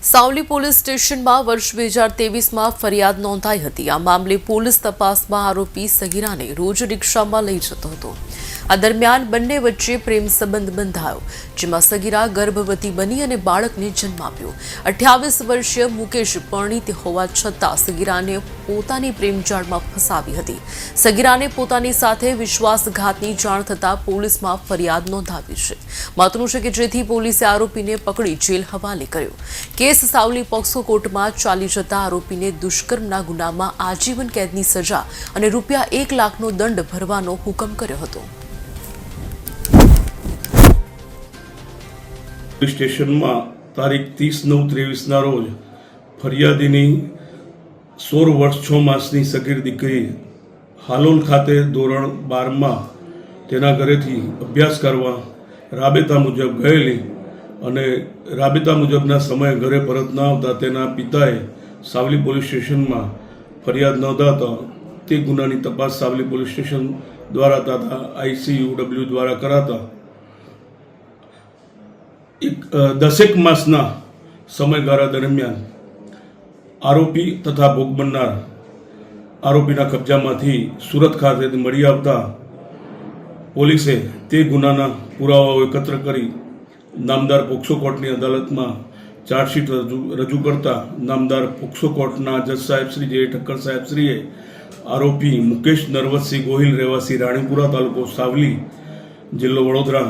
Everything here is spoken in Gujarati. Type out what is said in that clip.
સાવલી પોલીસ સ્ટેશનમાં વર્ષ 2023માં ફરિયાદ નોંધાઈ હતી। આ મામલે પોલીસ તપાસમાં આરોપી સગીરાને રોજ રિક્ષામાં લઈ જતો હતો। આ દરમિયાન બંને વચ્ચે પ્રેમ સંબંધ બંધાયો, જેમાં સગીરા ગર્ભવતી બની અને બાળકને જન્મ આપ્યો। 28 વર્ષીય મુકેશ પરણિત હોવા છતાં સગીરાને પોતાની પ્રેમજાળમાં ફસાવી હતી। સગીરાને પોતાની સાથે વિશ્વાસઘાતની જાણ થતાં પોલીસમાં ફરિયાદ નોંધાવી છે। મહત્વનું છે કે જેથી પોલીસે આરોપીને પકડી જેલ હવાલે કર્યો। કેસ સાવલી પોક્સો કોર્ટમાં ચાલી જતા આરોપીને દુષ્કર્મના ગુનામાં આજીવન કેદની સજા અને રૂપિયા 1 લાખનો દંડ ભરવાનો હુકમ કર્યો હતો। स्टेशन में तारीख 30/9/23 रोज फरियादीनी 16 वर्ष 6 मासनी सगीर दीकरी हालोल खाते धोरण 12 में तेना घरेथी अभ्यास करवा राबेता मुजब गयेली અને રાબેતા મુજબના સમયે ઘરે પરત ન આવતા તેના પિતાએ સાવલી પોલીસ સ્ટેશનમાં ફરિયાદ નોંધાતા તે ગુનાની તપાસ સાવલી પોલીસ સ્ટેશન દ્વારા તથા ICUW દ્વારા કરાતા 10 માસના સમયગાળા દરમિયાન આરોપી તથા ભોગ બનનાર આરોપીના કબજામાંથી સુરત ખાતેથી મળી આવતા પોલીસે તે ગુનાના પુરાવાઓ એકત્ર કરી नामदार पोक्सो कोर्टनी अदालत में चार्जशीट रजू करता नामदार पोक्सो कोर्टना जज साहेब श्री जे ठक्कर साहेब श्रीए आरोपी मुकेश नरवतसिंह गोहिल रहवासी राणीपुरा तालुको सावली जिल्लो वडोदरा